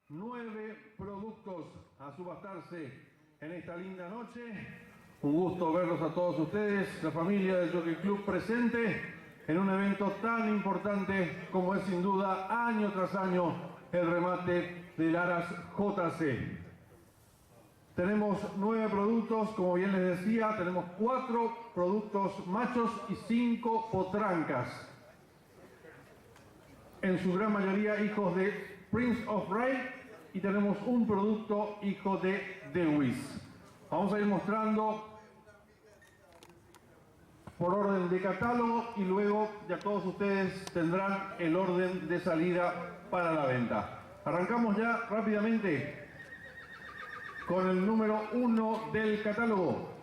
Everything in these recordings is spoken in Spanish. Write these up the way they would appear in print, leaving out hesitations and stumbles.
9 productos a subastarse en esta linda noche. Un gusto verlos a todos ustedes, la familia del Jockey Club presente en un evento tan importante como es sin duda año tras año el remate del Aras JC. Tenemos 9 productos, como bien les decía, tenemos 4 productos machos y 5 potrancas. En su gran mayoría hijos de Prince of Ray y tenemos un producto hijo de Dewis. Vamos a ir mostrando por orden de catálogo y luego ya todos ustedes tendrán el orden de salida para la venta. Arrancamos ya rápidamente con el número 1 del catálogo.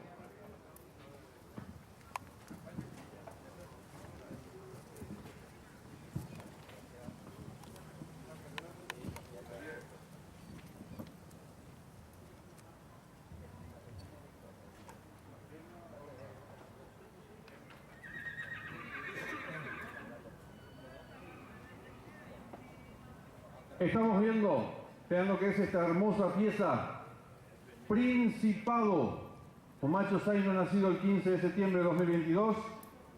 Estamos viendo, vean lo que es esta hermosa pieza, Principado, un macho zaino nacido el 15 de septiembre de 2022.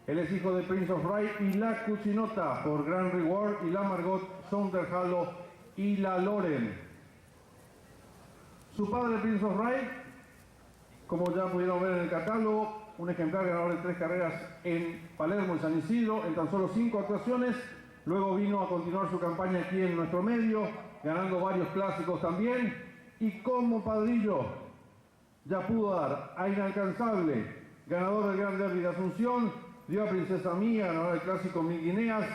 Él es hijo de Prince of Ray y la Cuchinota por Grand Reward y la Margot Sounderhalo y la Loren. Su padre Prince of Ray, como ya pudieron ver en el catálogo, un ejemplar ganador de 3 carreras en Palermo y San Isidro en tan solo 5 actuaciones. Luego vino a continuar su campaña aquí en nuestro medio, ganando varios clásicos también. Y como padrillo, ya pudo dar a Inalcanzable, ganador del Gran Derby de Asunción, dio a Princesa Mía, ganador del clásico Mil Guineas,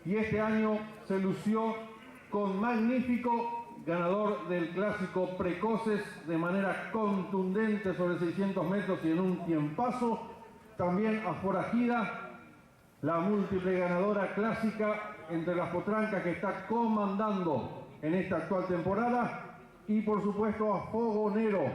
y este año se lució con Magnífico, ganador del clásico Precoces de manera contundente sobre 600 metros y en un tiempazo. También a Forajida, la múltiple ganadora clásica entre las potrancas que está comandando en esta actual temporada. Y por supuesto a Fogonero,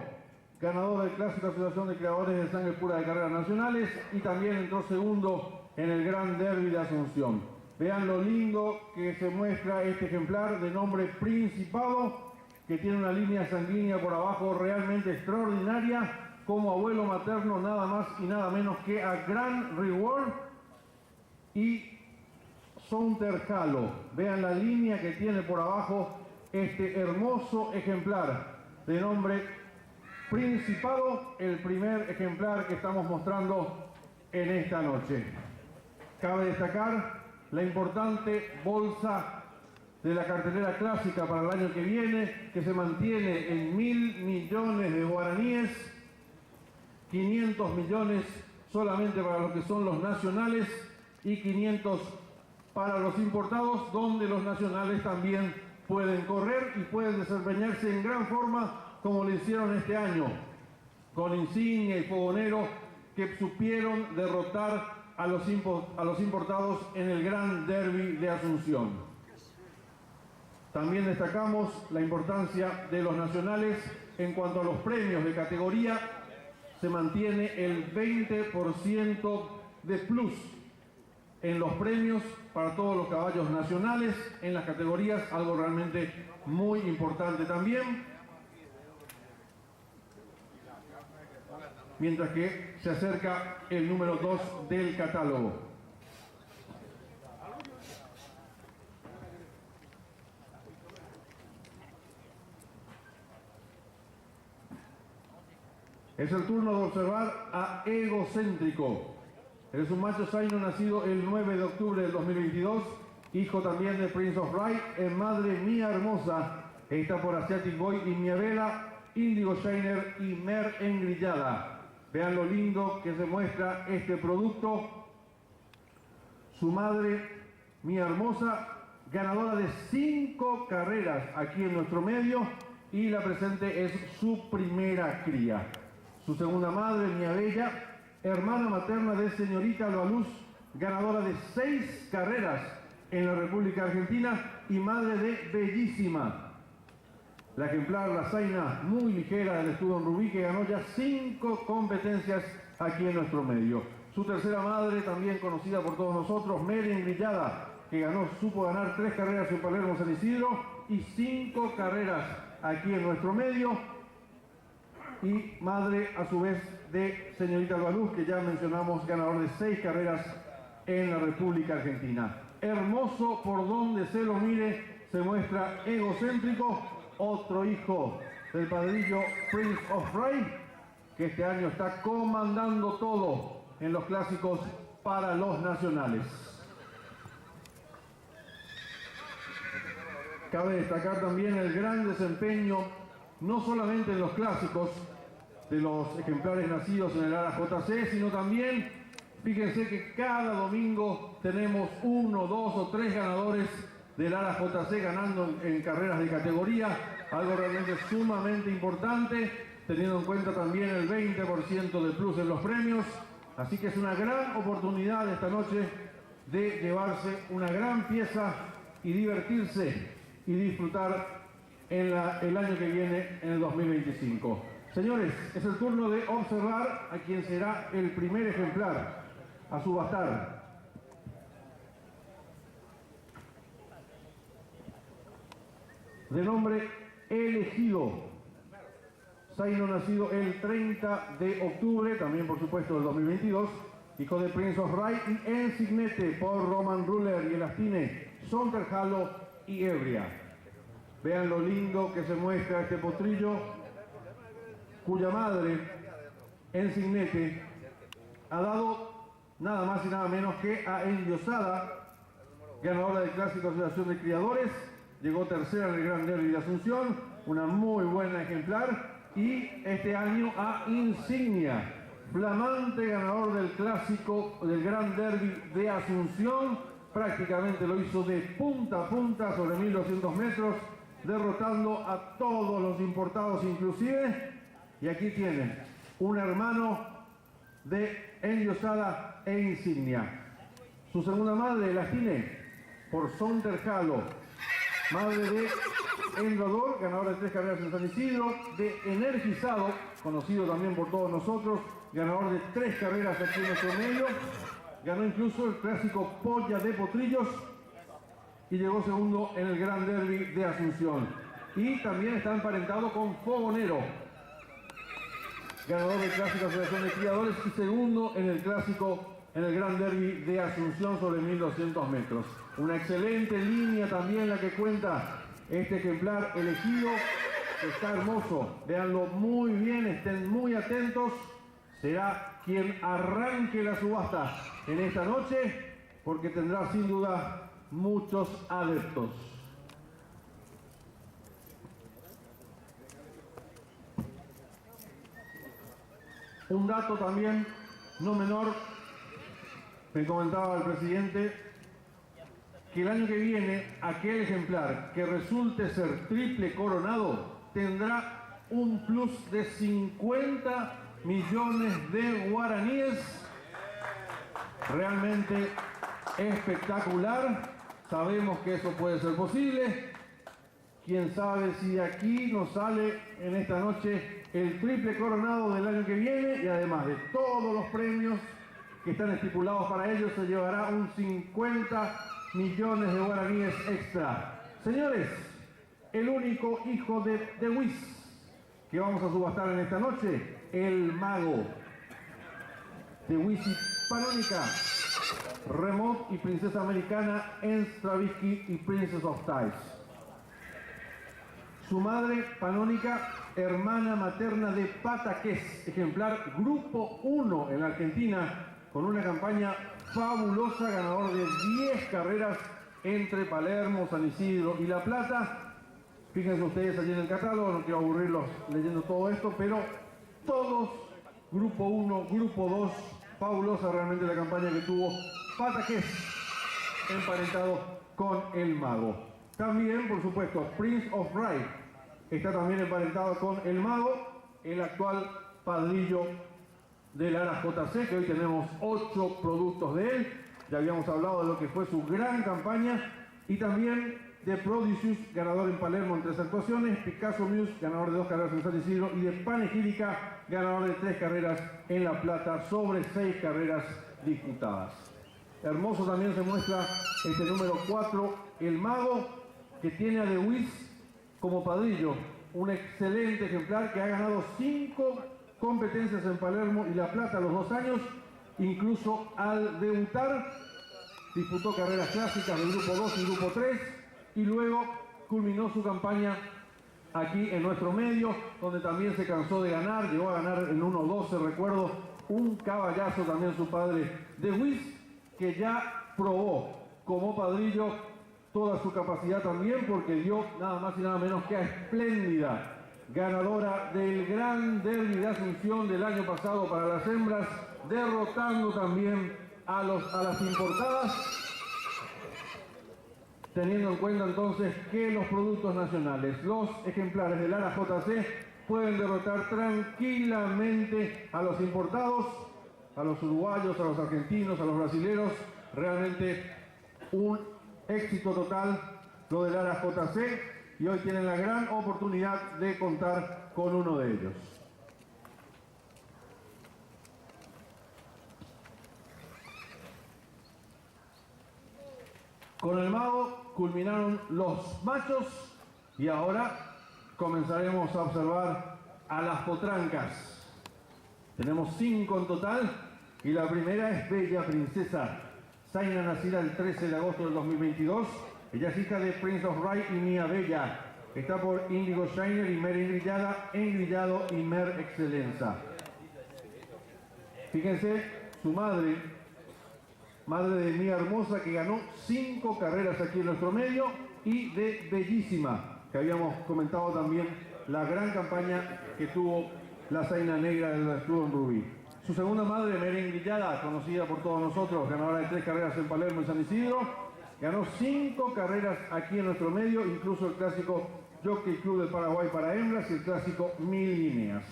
ganador del clásico Asociación de Creadores de Sangre Pura de Carreras Nacionales y también entró segundo en el Gran Derby de Asunción. Vean lo lindo que se muestra este ejemplar de nombre Principado, que tiene una línea sanguínea por abajo realmente extraordinaria, como abuelo materno nada más y nada menos que a Grand Reward y Sounderhalo. Vean la línea que tiene por abajo este hermoso ejemplar de nombre Principado, el primer ejemplar que estamos mostrando en esta noche. Cabe destacar la importante bolsa de la cartelera clásica para el año que viene, que se mantiene en 1.000 millones de guaraníes, 500 millones solamente para lo que son los nacionales y 500 para los importados, donde los nacionales también pueden correr y pueden desempeñarse en gran forma como lo hicieron este año, con Insignia y Fogonero, que supieron derrotar a los importados en el Gran Derby de Asunción. También destacamos la importancia de los nacionales en cuanto a los premios de categoría. Se mantiene el 20% de plus en los premios para todos los caballos nacionales en las categorías, algo realmente muy importante también. Mientras que se acerca el número 2 del catálogo. Es el turno de observar a Egocéntrico. Es un macho zaino nacido el 9 de octubre del 2022, hijo también de Prince of Ray, en madre Mía Hermosa, está por Asiatic Boy y Miavela, Indigo Shiner y Mer Engrillada. Vean lo lindo que se muestra este producto. Su madre Mía Hermosa, ganadora de 5 carreras aquí en nuestro medio, y la presente es su primera cría. Su segunda madre, Mía Bella, hermana materna de Señorita Loaluz, ganadora de 6 carreras en la República Argentina y madre de Bellísima. La ejemplar, la zaina muy ligera del Studon Rubí, que ganó ya 5 competencias aquí en nuestro medio. Su tercera madre, también conocida por todos nosotros, Mer Engrillada, que supo ganar 3 carreras en Palermo San Isidro, y 5 carreras aquí en nuestro medio. Y madre, a su vez, de señorita Albaluz, que ya mencionamos, ganador de 6 carreras en la República Argentina. Hermoso por donde se lo mire, se muestra egocéntrico, otro hijo del padrillo Prince of Rye, que este año está comandando todo en los clásicos para los nacionales. Cabe destacar también el gran desempeño, no solamente en los clásicos de los ejemplares nacidos en el ARA JC, sino también, fíjense que cada domingo tenemos 1, 2 o 3 ganadores del ARA JC ganando en carreras de categoría, algo realmente sumamente importante, teniendo en cuenta también el 20% de plus en los premios. Así que es una gran oportunidad esta noche de llevarse una gran pieza y divertirse y disfrutar en el año que viene, en el 2025. Señores, es el turno de observar a quien será el primer ejemplar a subastar. De nombre Elegido, Zaino, nacido el 30 de octubre, también por supuesto del 2022, hijo de Prince of Rye, y Ensignete por Roman Ruler y Elastine, Sonterhalo y Ebria. Vean lo lindo que se muestra este potrillo, cuya madre, Ensignete, ha dado nada más y nada menos que a Endiosada, ganadora del Clásico Asociación de Criadores, llegó tercera en el Gran Derby de Asunción, una muy buena ejemplar, y este año a Insignia, flamante ganador del Clásico del Gran Derby de Asunción, prácticamente lo hizo de punta a punta sobre 1200 metros, derrotando a todos los importados inclusive, y aquí tienen un hermano de Endiosada e Insignia. Su segunda madre, Elastine, por Sonterhalo, madre de Endrador, ganador de 3 carreras en San Isidro, de Energizado, conocido también por todos nosotros, ganador de 3 carreras aquí en nuestro medio, ganó incluso el clásico Polla de Potrillos y llegó segundo en el Gran Derby de Asunción. Y también está emparentado con Fogonero, ganador del Clásico Asociación de Criadores y segundo en el clásico, en el Gran Derby de Asunción sobre 1200 metros. Una excelente línea también la que cuenta este ejemplar Elegido, que está hermoso. Véanlo muy bien, estén muy atentos. Será quien arranque la subasta en esta noche, porque tendrá sin duda muchos adeptos. Un dato también no menor, me comentaba el presidente, que el año que viene aquel ejemplar que resulte ser triple coronado tendrá un plus de 50 millones de guaraníes. Realmente espectacular. Sabemos que eso puede ser posible. Quién sabe si de aquí nos sale en esta noche el triple coronado del año que viene, y además de todos los premios que están estipulados para ellos, se llevará un 50 millones de guaraníes extra. Señores, el único hijo de Wiz que vamos a subastar en esta noche, el Mago, de Wiz y Panónica, Remot y Princesa Americana, Stravinsky y Princess of Ties. Su madre, Panónica, hermana materna de Pataqués, ejemplar Grupo 1 en la Argentina, con una campaña fabulosa, ganador de 10 carreras entre Palermo, San Isidro y La Plata. Fíjense ustedes allí en el catálogo, no quiero aburrirlos leyendo todo esto, pero todos, Grupo 1, Grupo 2, fabulosa realmente la campaña que tuvo Pataqués, emparentado con el Mago. También, por supuesto, Prince of Rye está también emparentado con el Mago, el actual padrillo del ARA JC, que hoy tenemos 8 productos de él. Ya habíamos hablado de lo que fue su gran campaña, y también de Prodigious, ganador en Palermo en 3 actuaciones, Picasso Muse, ganador de 2 carreras en San Isidro, y de Panegírica, ganador de 3 carreras en La Plata sobre 6 carreras disputadas. Hermoso también se muestra este número 4, el Mago, que tiene a Lewis como padrillo, un excelente ejemplar que ha ganado 5 competencias en Palermo y La Plata los 2 años, incluso al debutar disputó carreras clásicas del grupo 2 y grupo 3 y luego culminó su campaña aquí en nuestro medio, donde también se cansó de ganar, llegó a ganar en 1-12, recuerdo, un caballazo también su padre de Wiss, que ya probó como padrillo toda su capacidad también, porque dio nada más y nada menos que a Espléndida, ganadora del Gran Derby de Asunción del año pasado para las hembras, derrotando también a las importadas, teniendo en cuenta entonces que los productos nacionales, los ejemplares del Lara JC, pueden derrotar tranquilamente a los importados, a los uruguayos, a los argentinos, a los brasileros. Realmente un éxito total lo del Lara JC, y hoy tienen la gran oportunidad de contar con uno de ellos. Con el mago culminaron los machos y ahora comenzaremos a observar a las potrancas. Tenemos 5 en total y la primera es Bella Princesa, Zaina, nacida el 13 de agosto del 2022. Ella es hija de Prince of Rai y Mia Bella. Está por Indigo Shiner y Mer Engrillada, Engrillado y Mer Excelenza. Fíjense, su madre de Mía Hermosa, que ganó 5 carreras aquí en nuestro medio, y de Bellísima, que habíamos comentado también la gran campaña que tuvo la Zaina Negra del Club en Rubí. Su segunda madre, Mer Engrillada, conocida por todos nosotros, ganadora de 3 carreras en Palermo y San Isidro, ganó 5 carreras aquí en nuestro medio, incluso el clásico Jockey Club del Paraguay para hembras y el clásico 1000 líneas.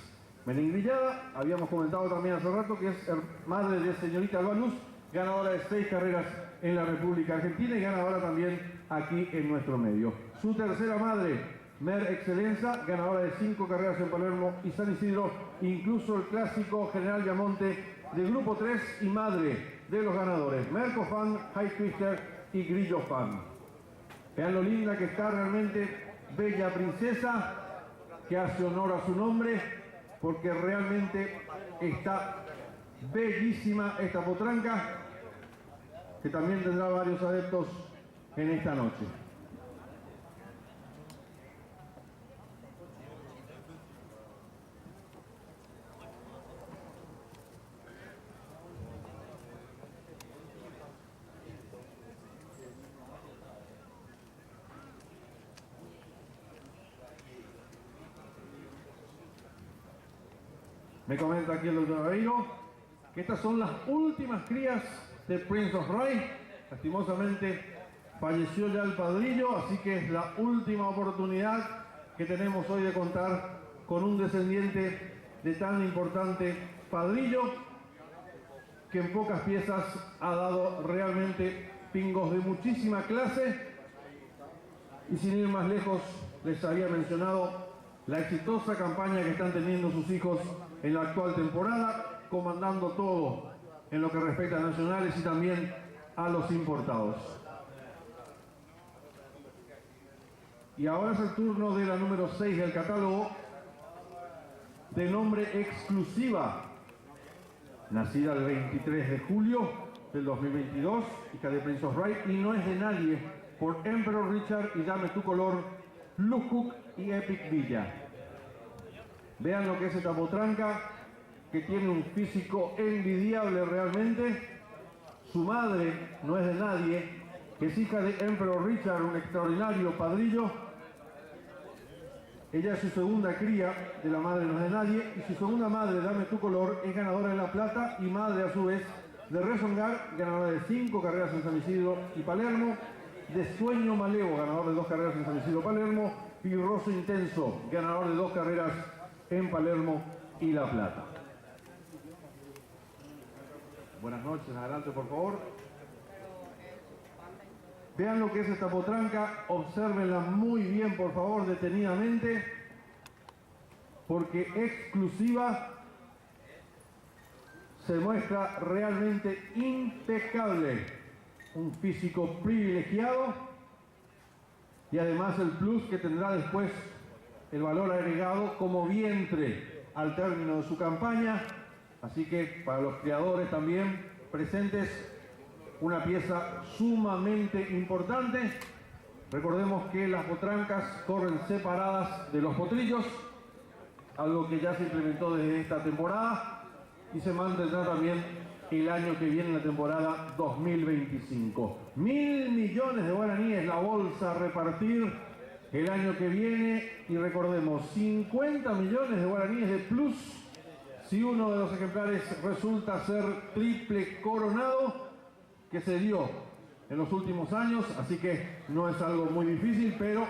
Mer Engrillada, habíamos comentado también hace rato que es madre de señorita Alba Luz, ganadora de 6 carreras en la República Argentina y ganadora también aquí en nuestro medio. Su tercera madre, Mer Excelenza, ganadora de 5 carreras en Palermo y San Isidro, incluso el clásico General Viamonte de Grupo 3 y madre de los ganadores, Merco Fan, High Twister y Grillo Fan. Vean lo linda que está realmente Bella Princesa, que hace honor a su nombre, porque realmente está bellísima esta potranca, que también tendrá varios adeptos en esta noche. Me comenta aquí el doctor Aveiro que estas son las últimas crías de Prince of Rai. Lastimosamente falleció ya el padrillo, así que es la última oportunidad que tenemos hoy de contar con un descendiente de tan importante padrillo, que en pocas piezas ha dado realmente pingos de muchísima clase. Y sin ir más lejos, les había mencionado la exitosa campaña que están teniendo sus hijos en la actual temporada, comandando todo en lo que respecta a nacionales y también a los importados. Y ahora es el turno de la número 6 del catálogo, de nombre Exclusiva, nacida el 23 de julio del 2022, hija de Prince of Rai y no es de nadie, por Emperor Richard y Dame tu Color, Luke Cook y Epic Villa. Vean lo que es esta potranca, que tiene un físico envidiable realmente. Su madre no es de nadie, que es hija de Emperor Richard, un extraordinario padrillo. Ella es su segunda cría de la madre no es de nadie, y su segunda madre, Dame tu Color, es ganadora en La Plata y madre a su vez de Resongar, ganadora de 5 carreras en San Isidro y Palermo, de Sueño Malevo, ganador de 2 carreras en San Isidro y Palermo, y Rosso Intenso, ganador de 2 carreras en Palermo y La Plata. Buenas noches, adelante por favor. Vean lo que es esta potranca, obsérvenla muy bien por favor, detenidamente, porque Exclusiva se muestra realmente impecable, un físico privilegiado, y además el plus que tendrá después el valor agregado como vientre al término de su campaña. Así que para los criadores también presentes, una pieza sumamente importante. Recordemos que las potrancas corren separadas de los potrillos, algo que ya se implementó desde esta temporada y se mantendrá también el año que viene en la temporada 2025. 1.000 millones de guaraníes la bolsa a repartir el año que viene y recordemos, 50 millones de guaraníes de plus si uno de los ejemplares resulta ser triple coronado, que se dio en los últimos años, así que no es algo muy difícil, pero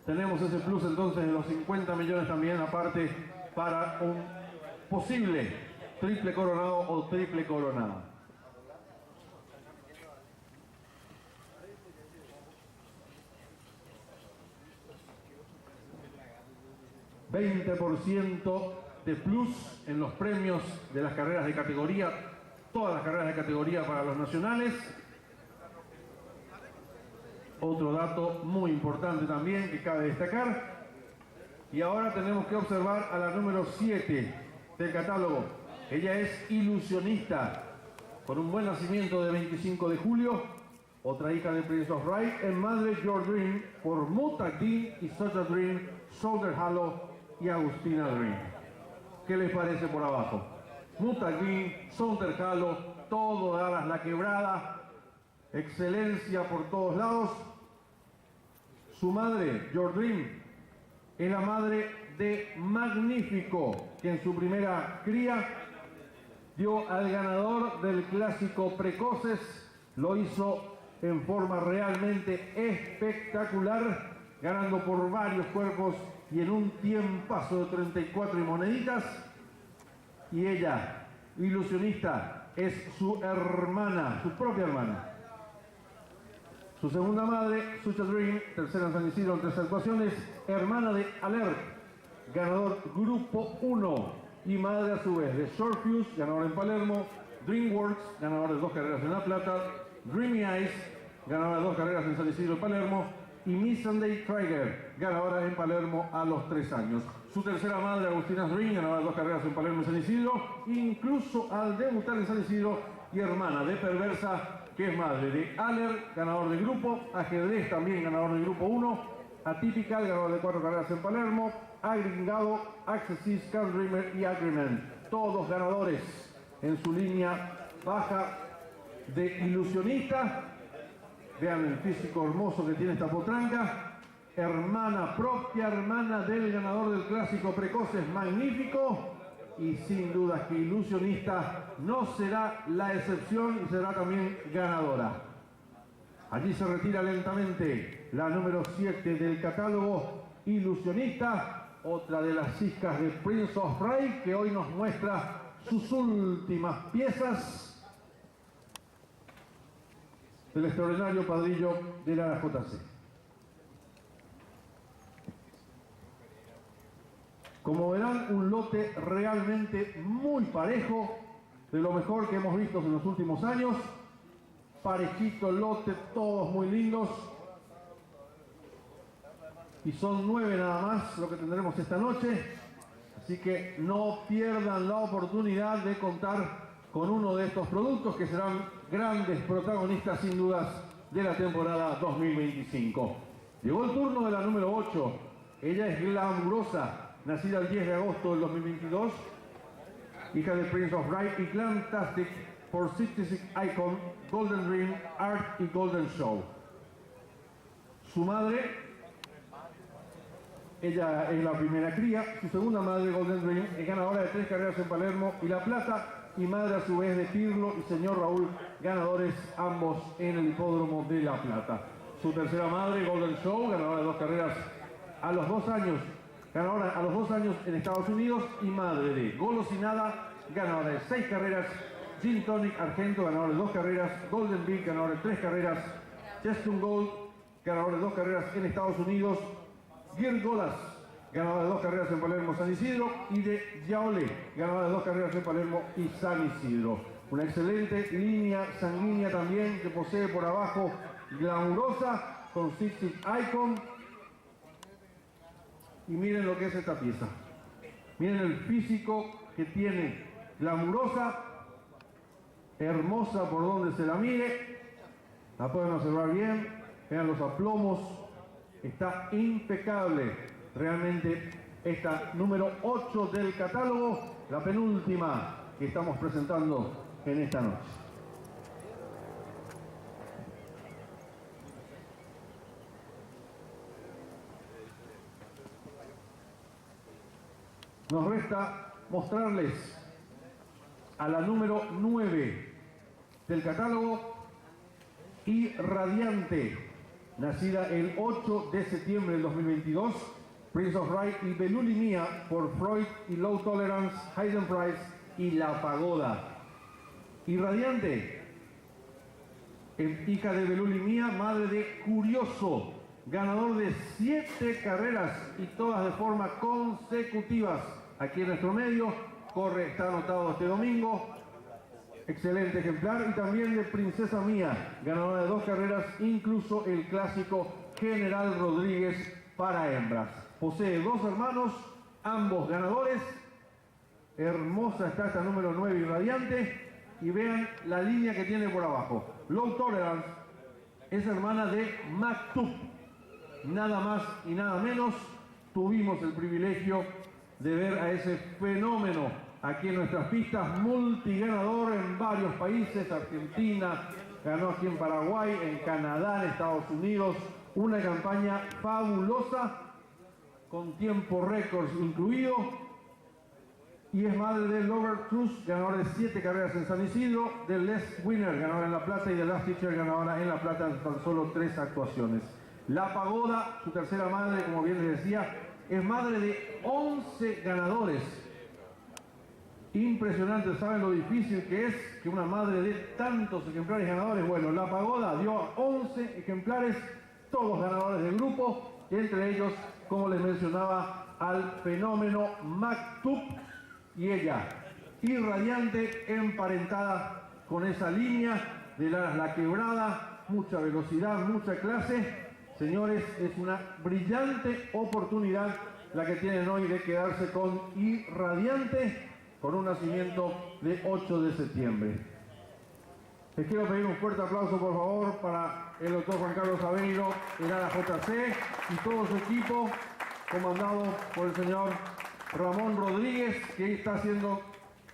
tenemos ese plus entonces de los 50 millones también aparte para un posible triple coronado o triple coronada. $20% de plus en los premios de las carreras de categoría, todas las carreras de categoría para los nacionales. Otro dato muy importante también que cabe destacar. Y ahora tenemos que observar a la número 7 del catálogo. Ella es Ilusionista, con un buen nacimiento de 25 de julio, otra hija de Prince of Right, en madre Your Dream, por Mutagdin y Such a Dream, Shoulder Halo y Agustina Dream. ¿Qué les parece por abajo? Mutagdin, Shoulder Halo, todo de alas la quebrada, excelencia por todos lados. Su madre, Your Dream, es la madre de Magnífico, que en su primera cría dio al ganador del clásico Precoces, lo hizo en forma realmente espectacular, ganando por varios cuerpos y en un tiempazo de 34 y moneditas. Y ella, Ilusionista, es su hermana, su propia hermana. Su segunda madre, Such a Dream, tercera en San Isidro en 3 actuaciones, hermana de Alert, ganador Grupo 1, y madre a su vez de Short Fuse, ganador en Palermo, DreamWorks, ganador de 2 carreras en La Plata, Dreamy Eyes, ganadora de 2 carreras en San Isidro y Palermo, y Miss Sunday Trigger, ganadora en Palermo a los 3 años. Su tercera madre, Agustina Dream, ganadora de 2 carreras en Palermo y San Isidro, incluso al debutar en San Isidro, y hermana de Perversa, que es madre de Aller, ganador de grupo, Ajedrez también ganador de grupo 1, Atypical, ganador de 4 carreras en Palermo, Agringado, Accessis, Can Dreamer y Agreement, todos ganadores en su línea baja de Ilusionista. Vean el físico hermoso que tiene esta potranca, hermana propia, hermana del ganador del clásico Precoces, Magnífico. Y sin dudas que Ilusionista no será la excepción y será también ganadora. Allí se retira lentamente la número 7 del catálogo, Ilusionista, otra de las hijas de Prince of Right, que hoy nos muestra sus últimas piezas del extraordinario padrillo de la JC. Como verán, un lote realmente muy parejo, de lo mejor que hemos visto en los últimos años. Parejito el lote, todos muy lindos. Y son 9 nada más lo que tendremos esta noche. Así que no pierdan la oportunidad de contar con uno de estos productos que serán grandes protagonistas sin dudas de la temporada 2025. Llegó el turno de la número 8. Ella es glamurosa. Nacida el 10 de agosto del 2022, hija de Prince of Right y Glamtastic por 66 Icon, Golden Dream, Art y Golden Show. Su madre, ella es la primera cría, su segunda madre, Golden Dream, es ganadora de 3 carreras en Palermo y La Plata, y madre a su vez de Pirlo y Señor Raúl, ganadores ambos en el hipódromo de La Plata. Su tercera madre, Golden Show, ganadora de 2 carreras a los 2 años, ganadora a los 2 años en Estados Unidos, y madre de Golosinada, ganadora de 6 carreras, Gin Tonic Argento, ganador de 2 carreras, Golden Beat, ganador de 3 carreras, Cheston Gold, ganador de 2 carreras en Estados Unidos, Girgolas, ganador de 2 carreras en Palermo, San Isidro, y de Yaole, ganador de 2 carreras en Palermo y San Isidro. Una excelente línea sanguínea también que posee por abajo glamurosa con Six Icon. Y miren lo que es esta pieza. Miren el físico que tiene, glamurosa, hermosa por donde se la mire. La pueden observar bien, vean los aplomos, está impecable. Realmente esta número 8 del catálogo, la penúltima que estamos presentando en esta noche. Nos resta mostrarles a la número 9 del catálogo, Irradiante, nacida el 8 de septiembre del 2022, Prince of Ride y Belulimia por Freud y Low Tolerance, Hayden Price y La Pagoda. Irradiante, hija de Belulimia, madre de Curioso, ganador de 7 carreras y todas de forma consecutivas aquí en nuestro medio. Corre, está anotado este domingo. Excelente ejemplar. Y también de Princesa Mía, ganadora de 2 carreras, incluso el clásico General Rodríguez para hembras. Posee 2 hermanos, ambos ganadores. Hermosa está esta número 9 Irradiante. Y vean la línea que tiene por abajo. Low Tolerance es hermana de Maktub. Nada más y nada menos. Tuvimos el privilegio de ver a ese fenómeno aquí en nuestras pistas, multiganador en varios países, Argentina, ganó aquí en Paraguay, en Canadá, en Estados Unidos, una campaña fabulosa, con tiempo récords incluido, y es madre de Lover Cruz, ganador de 7 carreras en San Isidro, de Les Winner, ganadora en La Plata, y de Last Teacher, ganadora en La Plata en tan solo 3 actuaciones. La Pagoda, su tercera madre, como bien les decía, es madre de 11 ganadores. Impresionante, ¿saben lo difícil que es que una madre dé tantos ejemplares ganadores? Bueno, La Pagoda dio 11 ejemplares, todos ganadores del grupo, entre ellos, como les mencionaba, al fenómeno Maktub, y ella, Irradiante, emparentada con esa línea de la quebrada, mucha velocidad, mucha clase. Señores, es una brillante oportunidad la que tienen hoy de quedarse con Irradiante, con un nacimiento de 8 de septiembre. Les quiero pedir un fuerte aplauso, por favor, para el doctor Juan Carlos Aveiro, el ALA-JC y todo su equipo, comandado por el señor Ramón Rodríguez, que está haciendo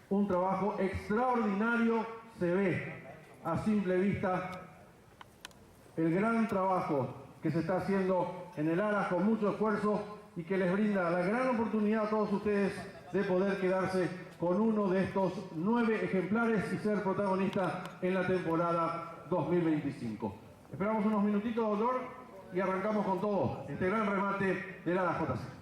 un trabajo extraordinario. Se ve a simple vista el gran trabajo que se está haciendo en el ALA con mucho esfuerzo y que les brinda la gran oportunidad a todos ustedes de poder quedarse con uno de estos 9 ejemplares y ser protagonista en la temporada 2025. Esperamos unos minutitos, doctor, y arrancamos con todo este gran remate del ALA-JC.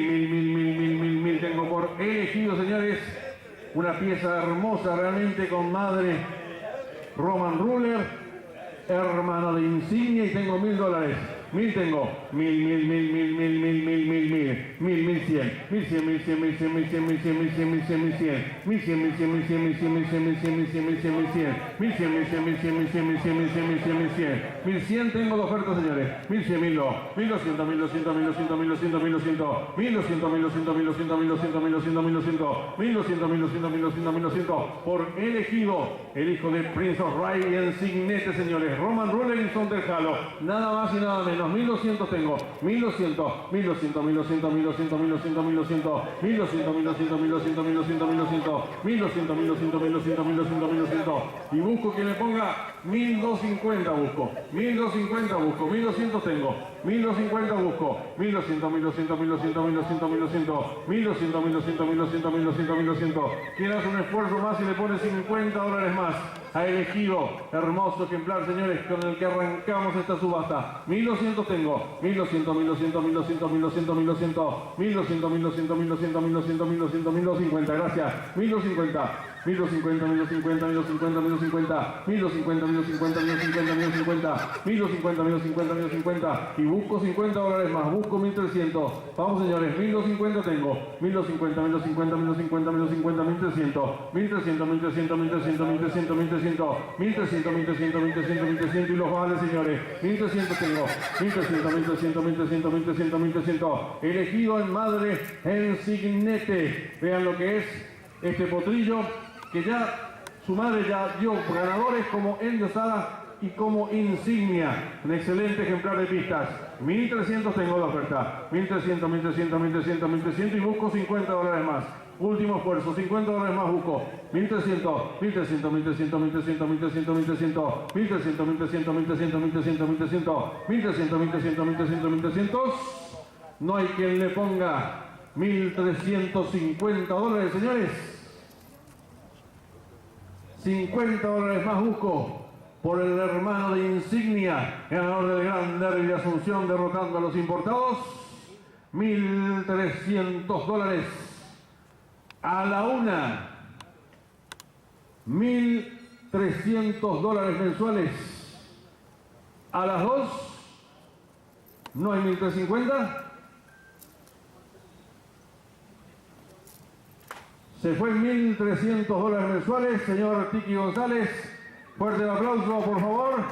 1000 tengo por elegido, señores. Una pieza hermosa realmente con madre Roman Ruler, hermano de insignia, y tengo $1000. 1000 tengo, 1000, 1100, 1100, 1100, 1100, 1100, 1100, 1100, 1100, 1100, 1100 tengo de oferta, señores. 1100, 1200, 1200, 1200, 1200, 1200, 1200, 1200, 1200, 1200, 1200, 1200, 1200, 1200, por elegido, el hijo de Prince of Rai y en Signete, señores. Roman Rollinson del Halo, nada más y nada menos. 1200 tengo, 1200, 1200, 1200, 1200, 1200, 1200, 1200, 1200, 1200, 1200, 1200, 1200, 1200, 1200, 1200, 1200, 1200, Y busco quien le ponga 1250, busco. 1250 busco. 1200 tengo. 1250 busco. 1200, 1200, 1200, 1200, 1200. 1200, 1200, 1200, 1200, 1200. Quien hace un esfuerzo más y le pone $50 más. Ha elegido hermoso ejemplar, señores, con el que arrancamos esta subasta. 1200 tengo. 1200, 1200, 1200, 1200, 1200. 1200, 1200, 1200, 1200, 1200, 1250. Gracias. 1250. 1050, 1050, 1050, 1050, 1050, 1050, 1050, 1050, 1050, 1050, 1050 y busco $50 más, busco 1300. Vamos señores, 1250 tengo, 1250, 1250, 1250, 1250, 1300, 1300, 1300, 1300, 1300, 1300, 1300, 1300, 1300, 1300 y los vales señores, 1300 tengo, 1300, 1300, 1300, 1300, 1300, elegido en madre en Signete. Vean lo que es este potrillo, que ya su madre ya dio ganadores como endiosada y como insignia. Un excelente ejemplar de pistas. 1300 tengo la oferta. 1300, 1300, 1300, 1300 y busco $50 más. Último esfuerzo, $50 más busco. 1300, 1300, 1300, 1300, 1300, 1300, 1300, 1300, 1300, 1300, 1300, 1300, 1100, 1100, 1100. No hay quien le ponga $1350, señores. $50 más busco por el hermano de Insignia, ganador del Gran Derby de Asunción, derrotando a los importados. $1300 a la una. $1300 mensuales a las 2. ¿No hay 1350? Se fue $1300 mensuales, señor Tiki González. Fuerte el aplauso, por favor.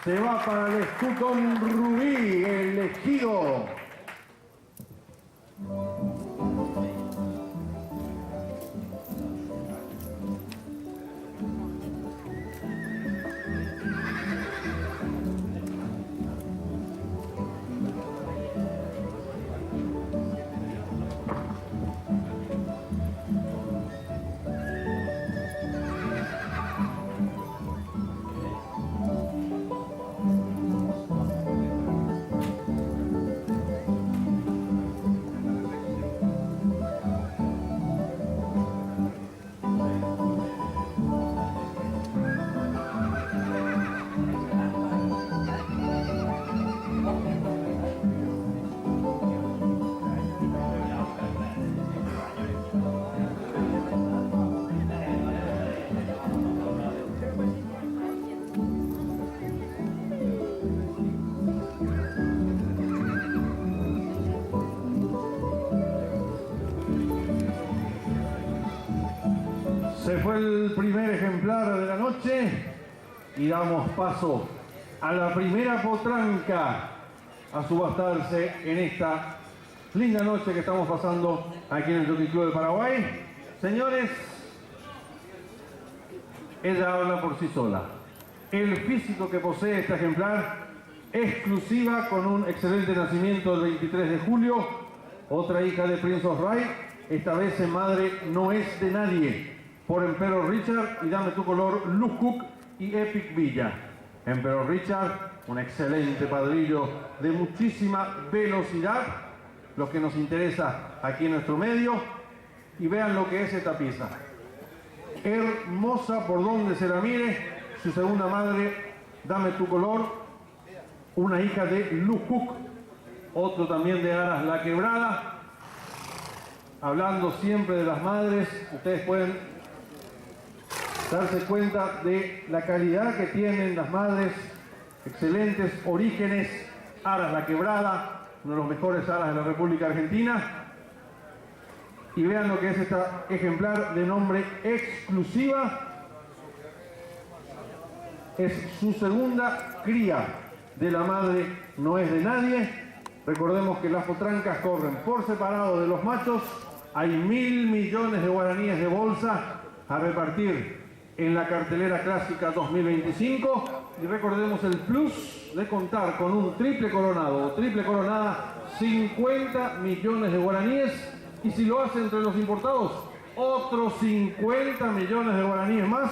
Se va para el Scutton Rubí, elegido. Se fue el primer ejemplar de la noche y damos paso a la primera potranca a subastarse en esta linda noche que estamos pasando aquí en el Jockey Club de Paraguay. Señores, ella habla por sí sola. El físico que posee este ejemplar, exclusiva, con un excelente nacimiento el 23 de julio, otra hija de Prince of Ride, esta vez en madre no es de nadie, por Emperor Richard y Dame tu Color, Luke Cook y Epic Villa. Emperor Richard, un excelente padrillo de muchísima velocidad, lo que nos interesa aquí en nuestro medio. Y vean lo que es esta pieza. Hermosa por donde se la mire. Su segunda madre, Dame tu Color, una hija de Luke Cook, otro también de Aras La Quebrada. Hablando siempre de las madres, ustedes pueden darse cuenta de la calidad que tienen las madres, excelentes orígenes. Aras La Quebrada, uno de los mejores aras de la República Argentina. Y vean lo que es esta ejemplar de nombre exclusiva. Es su segunda cría de la madre, no es de nadie. Recordemos que las potrancas corren por separado de los machos. Hay 1.000 millones de guaraníes de bolsa a repartir en la cartelera clásica 2025. Y recordemos el plus de contar con un triple coronado o triple coronada, 50 millones de guaraníes. Y si lo hace entre los importados, otros 50 millones de guaraníes más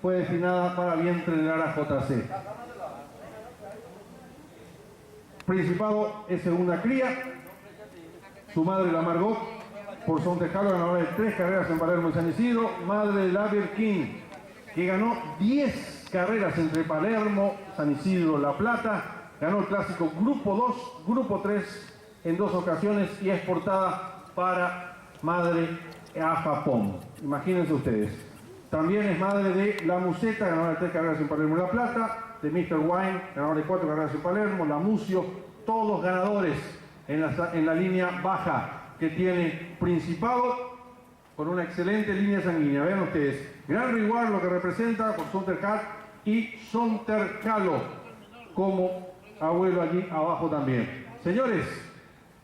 fue destinada para vientre de Lara JC. Principado es segunda cría. Su madre la Margot por Sontejalo, ganadora de 3 carreras en Palermo y San Isidro. Madre de Lavier King, que ganó 10 carreras entre Palermo, San Isidro, La Plata. Ganó el clásico Grupo 2, Grupo 3 en 2 ocasiones y es exportada para madre a Japón. Imagínense ustedes. También es madre de La Museta, ganadora de 3 carreras en Palermo y La Plata. De Mr. Wine, ganador de 4 carreras en Palermo. La Mucio, todos ganadores en la línea baja que tiene Principado, con una excelente línea sanguínea. Vean ustedes, gran reward lo que representa por Sontercat y Sontercalo como abuelo allí abajo también. Señores,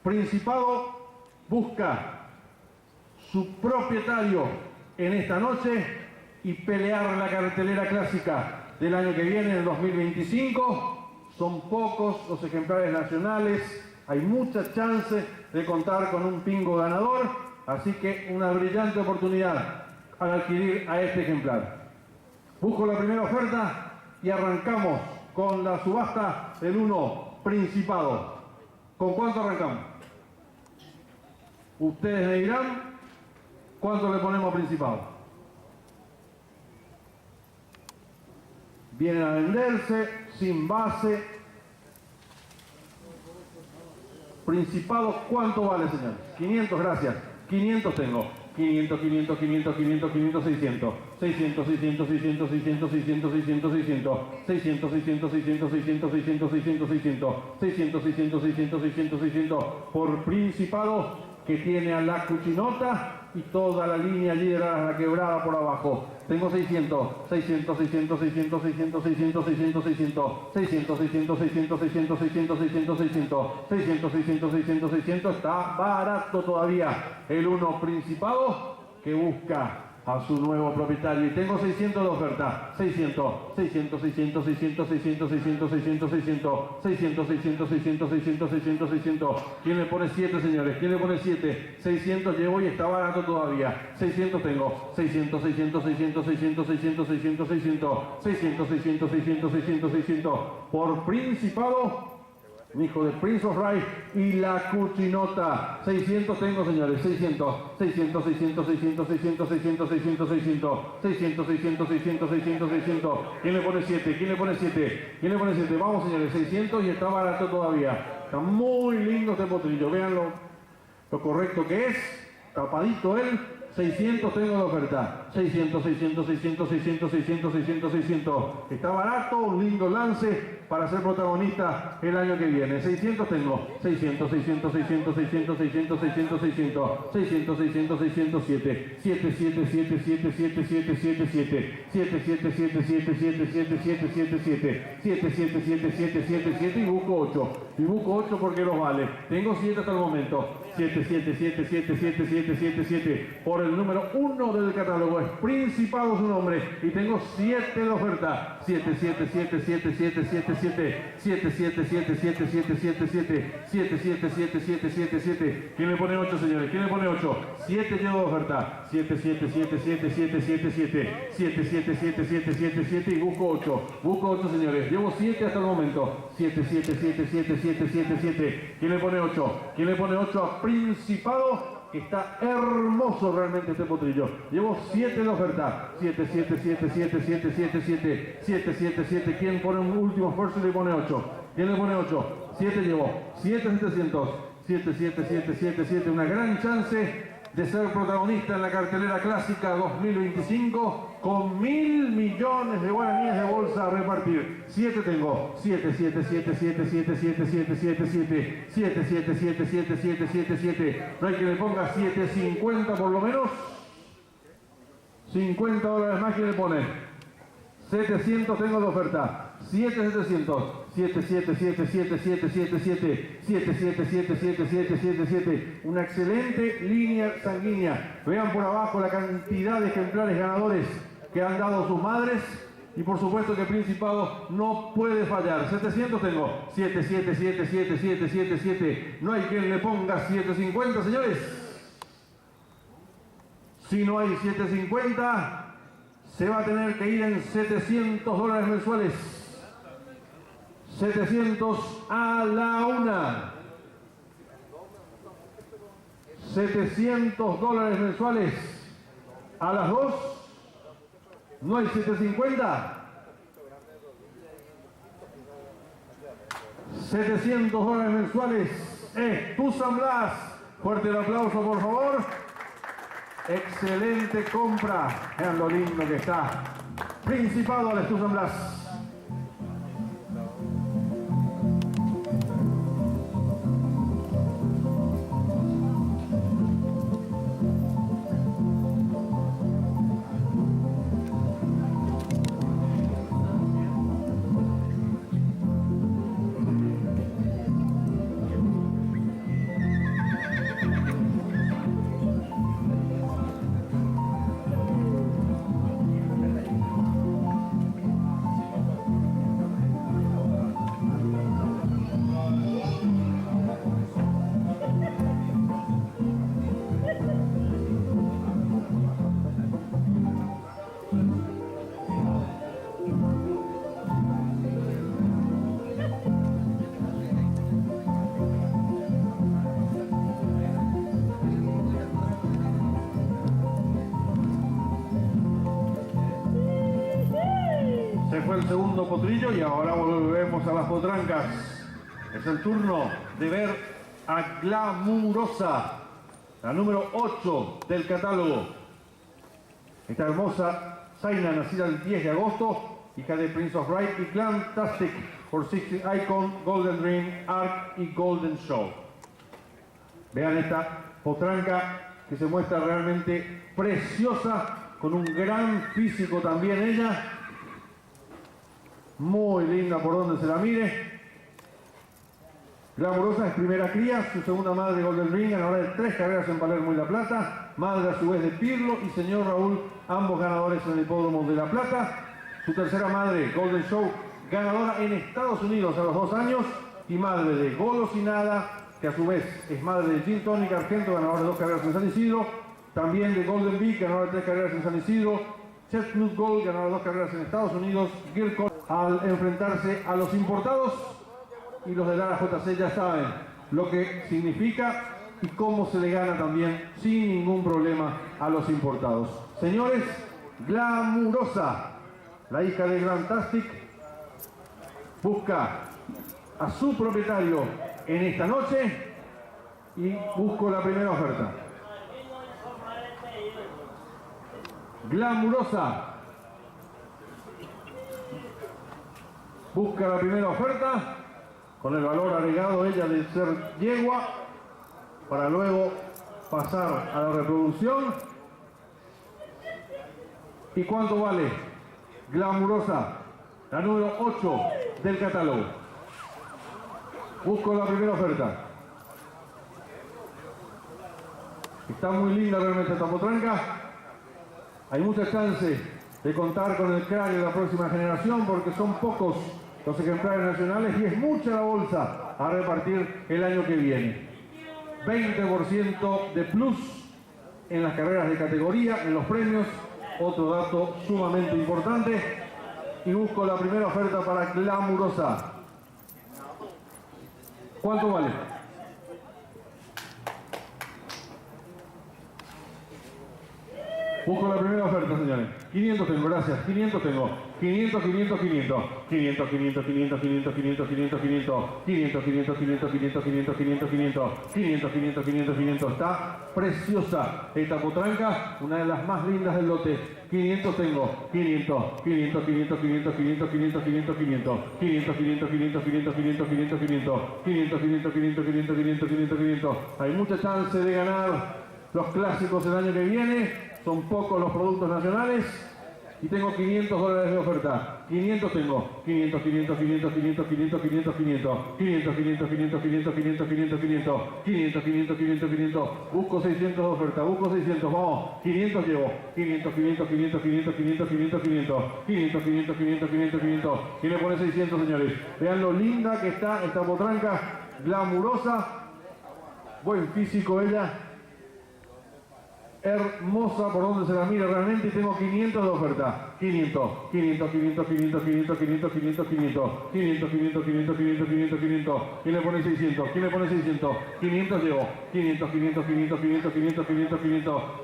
Principado busca su propietario en esta noche y pelear la cartelera clásica del año que viene, en el 2025. Son pocos los ejemplares nacionales, hay mucha chance de contar con un pingo ganador, así que una brillante oportunidad al adquirir a este ejemplar. Busco la primera oferta y arrancamos con la subasta del 1 Principado. ¿Con cuánto arrancamos? Ustedes me dirán cuánto le ponemos a Principado. Vienen a venderse sin base. Principado, ¿cuánto vale, señores? 500, gracias. 500 tengo. 500, 500, 500, 500, 500, 600. 600, 600, 600, 600, 600, 600, 600. 600, 600, 600, 600, 600, 600, 600. 600, 600, 600, 600, 600. Por Principado, que tiene a la Cuchinota y toda la línea liderada, la quebrada por abajo. Tengo 600, 600, 600, 600, 600, 600, 600, 600, 600, 600, 600, 600, 600, 600, 600, 600, 600, 600, 600, está barato todavía el 1 Principado que busca a su nuevo propietario. Y tengo 600 de oferta. 600, 600, 600, 600, 600, 600, 600, 600, 600, 600, 600, 600, 600, 600. ¿Quién le pone 7, señores? ¿Quién le pone 7? 600 llevo y está barato todavía. 600 tengo. 600, 600, 600, 600, 600, 600, 600, 600, 600, 600, 600, 600. Por Principado, hijo de Prince of Rai y la Cuchinota. 600 tengo, señores. 600, 600, 600, 600, 600, 600, 600, 600, 600, 600, 600, 600, 600. ¿Quién le pone 7? ¿Quién le pone 7? ¿Quién le pone 7? Vamos, señores. 600 y está barato todavía. Está muy lindo este potrillo. Vean lo correcto que es. Tapadito él. 600 tengo de oferta. 600, 600, 600, 600, 600, 600, 600. Está barato, un lindo lance para ser protagonista el año que viene. 600 tengo. 600, 600, 600, 600, 600, 600, 600. 600, 600, 600, 7. 7, 7, 7, 7, 7, 7, 7, 7. 7, 7, 7, 7, 7, 7, 7, 7, 7. 7, 7, 7, 7, 7, 7 y busco 8. Y busco 8 porque los vale. Tengo 7 hasta el momento. 7, 7, 7, 7, 7, 7, 7, 7. Por el número 1 del catálogo. Es Principado su nombre. Y tengo 7 de oferta. 7, 7, 7, 7, 7, 7, 7. 7, 7, 7, 7, 7, 7, 7. 7, 7, 7, 7, 7, 7. ¿Quién le pone 8, señores? ¿Quién le pone 8? 7 llevo de oferta. 7, 7, 7, 7, 7, 7, 7. 7, 7, 7, 7, 7, 7 y busco 8. Busco 8, señores. Llevo 7 hasta el momento. 7, 7, 7, 7, 7, 7, 7. ¿Quién le pone 8? ¿Quién le pone 8 a Principado? Está hermoso realmente este potrillo. Llevo 7 de oferta. 7, 7, 7, 7, 7, 7, 7. 7, 7, 7. ¿Quién pone un último esfuerzo y le pone 8? ¿Quién le pone 8? 7 llevo. 7, 700. 7, 7, 7, 7, 7. Una gran chance de ser protagonista en la cartelera clásica 2025 con 1.000 millones de guaraníes de bolsa a repartir. 7 tengo. 7, 7, 7, 7, 7, 7, 7, 7, 7. 7, 7, 7, 7, 7, 7, 7. No hay que le ponga 7.50 por lo menos. 50 dólares más que le pone. 700 tengo de oferta. 7.700. 7, 7, 7, 7, 7, 7, 7, 7, 7, 7, 7, 7, 7, 7. Una excelente línea sanguínea. Vean por abajo la cantidad de ejemplares ganadores que han dado sus madres. Y por supuesto que Principado no puede fallar. 700 tengo. 7, 7, 7, 7, 7, 7, 7. No hay quien le ponga 750, señores. Si no hay 750, se va a tener que ir en $700 mensuales. 700 a la una. $700 mensuales a las 2. ¿No hay 750? $700 mensuales. Es tu San Blas. Fuerte el aplauso, por favor. Excelente compra. Vean lo lindo que está. Principado al San Blas. Fue el segundo potrillo y ahora volvemos a las potrancas. Es el turno de ver a Glamurosa, la número 8 del catálogo. Esta hermosa Zaina, nacida el 10 de agosto, hija de Prince of Right y Glamtastic por 60 Icon, Golden Dream, Arc y Golden Show. Vean esta potranca que se muestra realmente preciosa, con un gran físico también ella. Muy linda por donde se la mire. Glamurosa es primera cría, su segunda madre Golden Ring, ganadora de 3 carreras en Palermo y La Plata, madre a su vez de Pirlo y señor Raúl, ambos ganadores en el hipódromo de La Plata. Su tercera madre Golden Show, ganadora en Estados Unidos a los 2 años, y madre de Golosinada, que a su vez es madre de Gin Tonic Argento, ganador de 2 carreras en San Isidro, también de Golden Bee, ganador de 3 carreras en San Isidro, Chestnut Gold, ganador de 2 carreras en Estados Unidos, Girl al enfrentarse a los importados, y los de Lara JC ya saben lo que significa y cómo se le gana también sin ningún problema a los importados. Señores, Glamurosa, la hija de Glamtastic, busca a su propietario en esta noche y busco la primera oferta. Glamurosa busca la primera oferta con el valor agregado ella de ser yegua para luego pasar a la reproducción. ¿Y cuánto vale Glamurosa, la número 8 del catálogo? Busco la primera oferta. Está muy linda realmente esta potranca. Hay mucha chance de contar con el cráneo de la próxima generación porque son pocos los ejemplares nacionales y es mucha la bolsa a repartir el año que viene. 20% de plus en las carreras de categoría, en los premios, otro dato sumamente importante. Y busco la primera oferta para Glamurosa. ¿Cuánto vale? Busco la primera oferta, señores. 500 tengo, gracias. 500 tengo. 500, 500, 500. 500, 500, 500, 500, 500, 500, 500. 500, 500, 500, 500, 500, 500, 500. 500, 500, 500, 500. Está preciosa esta potranca, una de las más lindas del lote. 500 tengo. 500, 500, 500, 500, 500, 500, 500, 500. 500, 500, 500, 500, 500, 500, 500. 500, 500, 500, 500, 500, 500, 500. Hay mucha chance de ganar los clásicos el año que viene. Son pocos los productos nacionales y tengo $500 de oferta. 500 tengo. 500, 500, 500, 500, 500, 500, 500. 500, 500, 500, 500, 500, 500, 500. 500, 500, 500, 500. Busco 600 de oferta. Busco 600. Vamos. 500 llevo. 500, 500, 500, 500, 500, 500, 500. 500, 500, 500, 500, 500. ¿Quién le pone 600, señores? Vean lo linda que está esta potranca. Glamurosa. Buen físico ella. hermosa por donde se la mire realmente, y tengo 500 de oferta. 500, 500, 500, 500, 500, 500, 500, 500, 500, 500, 500, 500, 500, 500. ¿Quién le pone 600? ¿Quién le pone 600? 500 llevo. 500, 500, 500, 500, 500, 500, 500,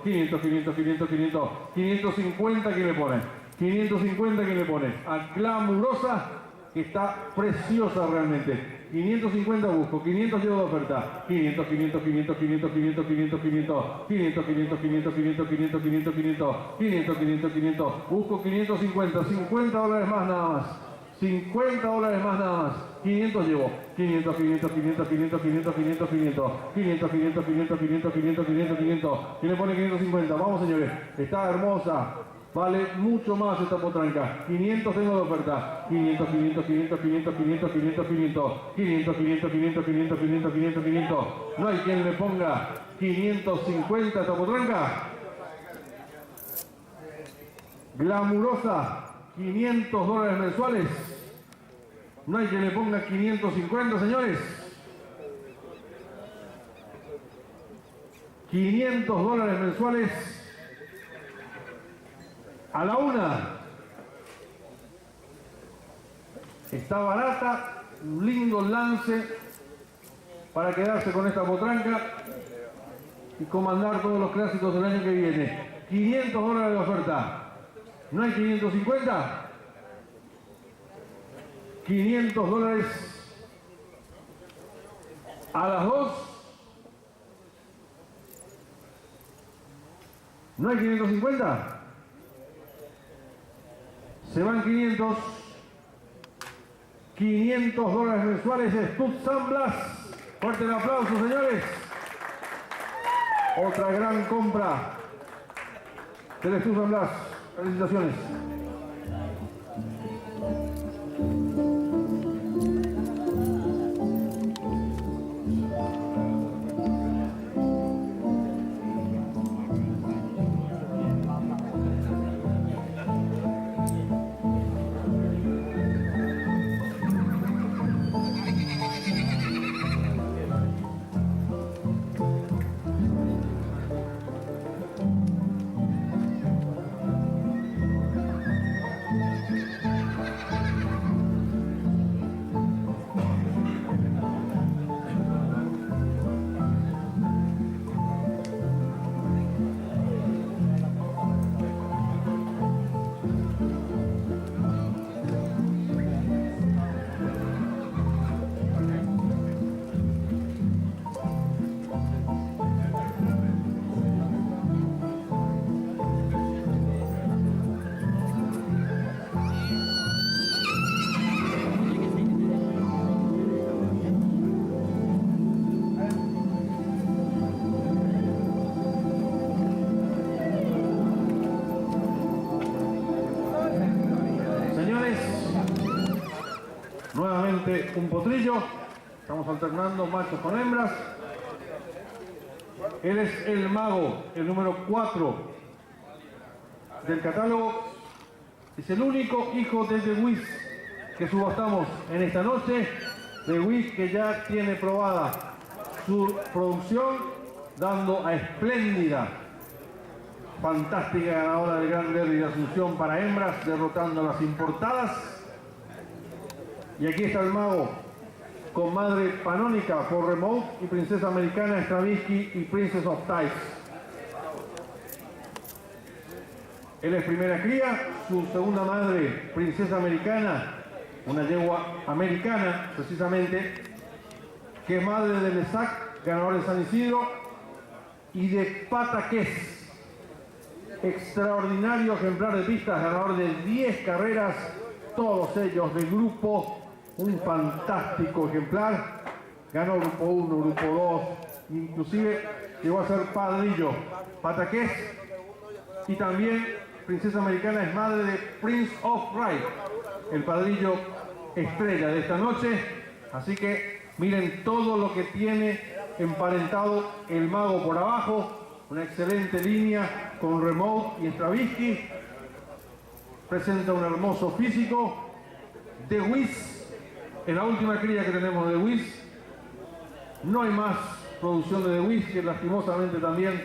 500, 500, 500, 500, 550. ¿Quién le pone? 550. ¿Quién le pone? A Glamurosa, que está preciosa realmente. 550 busco, 500 llevo de oferta. 500, 500, 500, 500, 500, 500, 500, 500, 500, 500, 500, 500, 500, 500, 500, 500, 500. Busco 550, $50 más nada más. $50 más nada más. 500 llevo. 500, 500, 500, 500, 500, 500, 500, 500, 500, 500, 500, 500, 500, 500. ¿Quién le pone 550? Vamos, señores. Está hermosa. Vale mucho más esta potranca. 500 tengo de oferta. 500, 500, 500, 500, 500, 500, 500, 500, 500, 500, 500, 500, 500, 500. No hay quien le ponga 550 a esta potranca. Glamurosa, $500 mensuales. No hay quien le ponga 550, señores. $500 mensuales. A la una. Está barata, un lindo lance para quedarse con esta potranca y comandar todos los clásicos del año que viene. $500 de oferta. ¿No hay 550? $500 a las 2. ¿No hay 550? Se van 500. $500 mensuales. Stud San Blas. Fuerte el aplauso, señores. Otra gran compra del Stud San Blas. Felicitaciones. Nuevamente un potrillo. Estamos alternando machos con hembras. Él es el mago, el número 4 del catálogo. Es el único hijo de The Wiz que subastamos en esta noche. The Wiz, que ya tiene probada su producción, dando a Espléndida, fantástica ganadora del Gran Derby de Asunción para hembras, derrotando a las importadas. Y aquí está el mago con madre panónica por Remote y princesa americana Stravinsky y Princess of Tides. Él es primera cría, su segunda madre princesa americana, una yegua americana precisamente, que es madre de Lesac, ganador de San Isidro, y de Pataqués, extraordinario ejemplar de pistas, ganador de 10 carreras, todos ellos del grupo. Un fantástico ejemplar, ganó grupo 1, grupo 2, inclusive llegó a ser padrillo. Pataqués, y también princesa americana, es madre de Prince of Ride, el padrillo estrella de esta noche. Así que miren todo lo que tiene emparentado el mago por abajo, una excelente línea con Remote y Stravinsky, presenta un hermoso físico. The Wiz, en la última cría que tenemos de The Wiz. No hay más producción de The Wiz, que lastimosamente también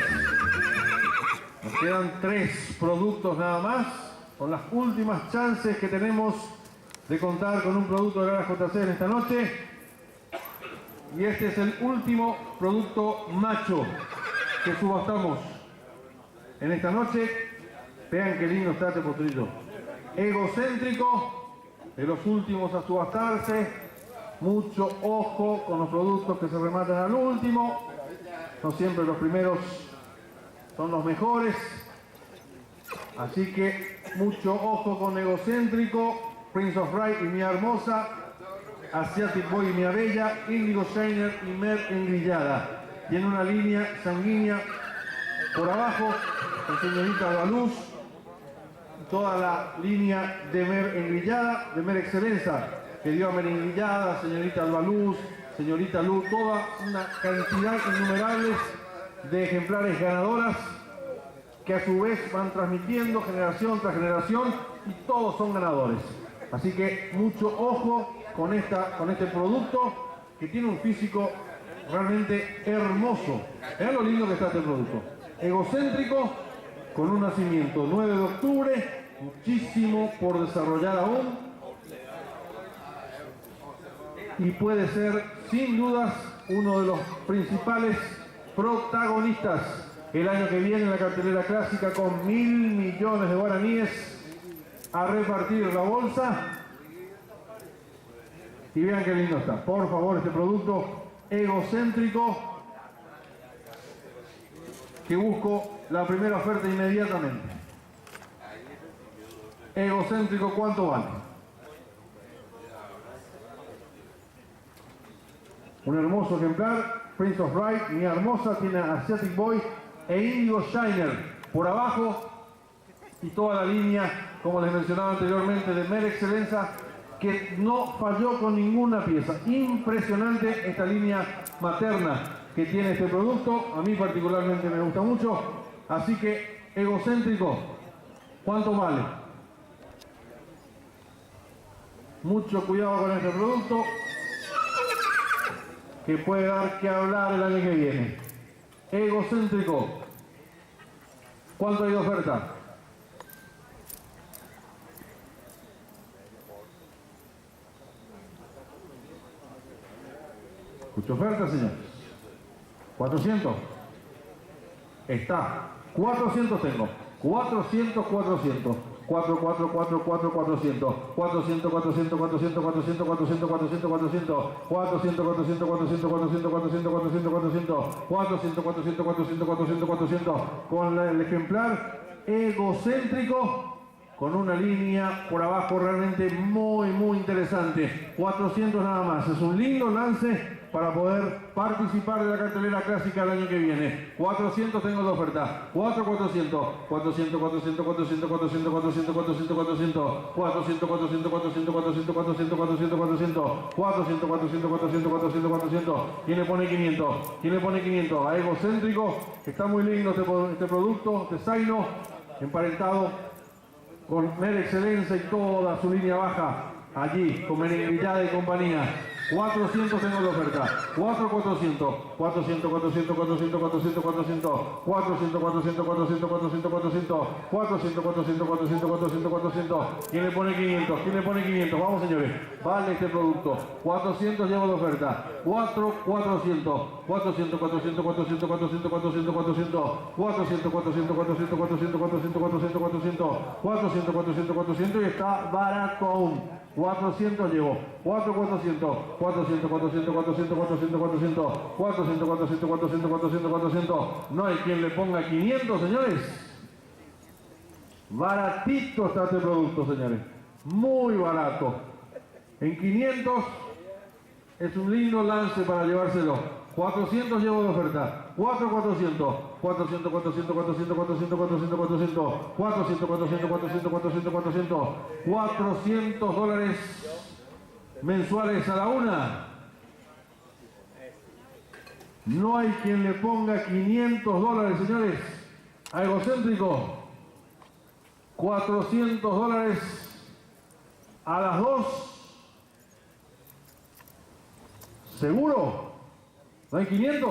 señores. Nos quedan 3 productos nada más. Son las últimas chances que tenemos de contar con un producto de Garaje JC en esta noche. Y este es el último producto macho que subastamos en esta noche. Vean qué lindo está este postrito. Egocéntrico, de los últimos a subastarse. Mucho ojo con los productos que se rematan al último. No siempre los primeros son los mejores. Así que mucho ojo con Egocéntrico, Prince of Ride y Mia Hermosa, Asiatic Boy y Mia Bella, Indigo Shiner y Mer Engrillada. Tiene una línea sanguínea por abajo con Señorita Albaluz, toda la línea de Mer Engrillada, de Mer Excelencia, que dio a Mer Engrillada, Señorita Albaluz, Señorita Luz, toda una cantidad innumerable de ejemplares ganadoras que a su vez van transmitiendo generación tras generación y todos son ganadores. Así que mucho ojo con este producto que tiene un físico realmente hermoso. Vean lo lindo que está este producto. Egocéntrico, con un nacimiento 9 de octubre, muchísimo por desarrollar aún. Y puede ser, sin dudas, uno de los principales protagonistas el año que viene en la cartelera clásica, con 1.000 millones de guaraníes a repartir la bolsa. Y vean qué lindo está. Por favor, este producto Egocéntrico, que busco la primera oferta inmediatamente. Egocéntrico, ¿cuánto vale? Un hermoso ejemplar, Prince of Ride, Mia Hermosa, tiene Asiatic Boy e Indigo Shiner por abajo y toda la línea, como les mencionaba anteriormente, de Mer Excelencia, que no falló con ninguna pieza. Impresionante esta línea materna que tiene este producto. A mí particularmente me gusta mucho. Así que, Egocéntrico, ¿cuánto vale? Mucho cuidado con este producto, que puede dar que hablar el año que viene. Egocéntrico, ¿cuánto hay de oferta? ¿Escucha oferta, señores? 400. Está. 400 tengo. 400, 400. 4, 4, 4, 4, 400. 400, 400, 400, 400, 400, 400, 400. 400, 400, 400, 400, 400, 400, 400. 400, 400, 400, 400, 400. Con el ejemplar Egocéntrico, con una línea por abajo realmente muy, muy interesante. 400 nada más. Es un lindo lance para poder participar de la cartelera clásica el año que viene. 400 tengo de oferta. 4, 400. 400, 400, 400, 400, 400, 400, 400. 400, 400, 400, 400, 400, 400, 400. 400, 400, 400, 400, 400. ¿Quién le pone 500? ¿Quién le pone 500? A Egocéntrico. Está muy lindo este producto de Zaino, emparentado con Mer Excelencia y toda su línea baja allí, con Mer Engrillada y compañía. 400 tengo de oferta. 4, 400. 400, 400, 400, 400, 400. 400, 400, 400, 400, 400. 400, 400, 400, 400, 400. ¿Quién le pone 500? ¿Quién le pone 500? Vamos, señores. Vale este producto. 400 llevo de oferta. 4, 400. 400, 400, 400, 400, 400, 400. 400, 400, 400, 400, 400, 400, 400. 400, 400, 400 y está barato aún. 400 llevo. 4, 400. 400, 400, 400, 400, 400. 400, 400, 400, 400, 400. No hay quien le ponga 500, señores. Baratito está este producto, señores. Muy barato. En 500 es un lindo lance para llevárselo. 400 llevo de oferta. 4, 400. 400, 400, 400, 400, 400, 400. 400, 400, 400, 400, 400. 400 dólares mensuales a la una. No hay quien le ponga 500 dólares, señores. A Egocéntrico. 400 dólares a las 2. ¿Seguro? ¿No hay 500?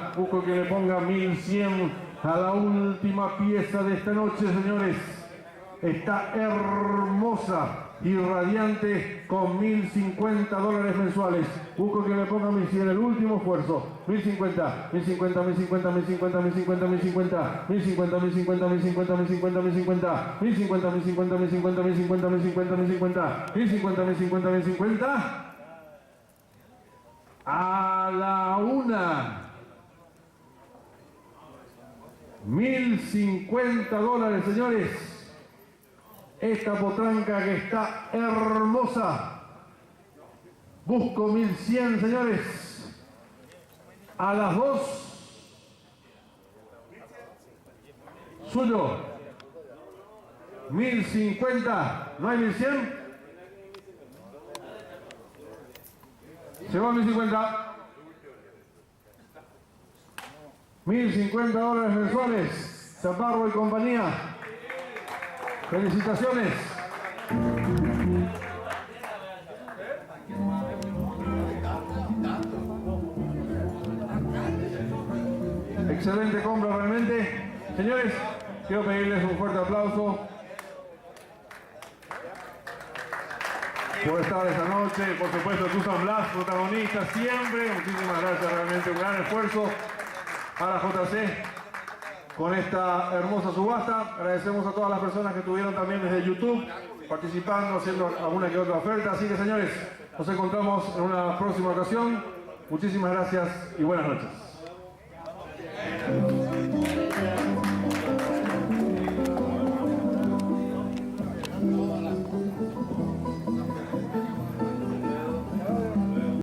hermosa. Busco que le ponga 1100 a la última pieza de esta noche, señores. Está hermosa. y Radiante con $1050 mensuales. Busco que me ponga 1100 en el último esfuerzo. 1050, 1050, 1050, 1050, 1050, 1050, 1050, 1050, 1050, 1050, 1050, 1050, 1050, 1050, 1050, 1050, 1050, 1050, 1050, 1050. A la una. $1050, señores. Esta potranca que está hermosa. Busco 1100, señores. A las 2. Suyo. 1050. ¿No hay 1100? Se va 1050. $1050 mensuales. Chaparro y compañía. Felicitaciones. Excelente compra realmente. Señores, quiero pedirles un fuerte aplauso por estar esta noche. Por supuesto, Susan Blas, protagonista siempre. Muchísimas gracias, realmente un gran esfuerzo a la JC con esta hermosa subasta. Agradecemos a todas las personas que estuvieron también desde YouTube participando, haciendo alguna que otra oferta. Así que, señores, nos encontramos en una próxima ocasión. Muchísimas gracias y buenas noches.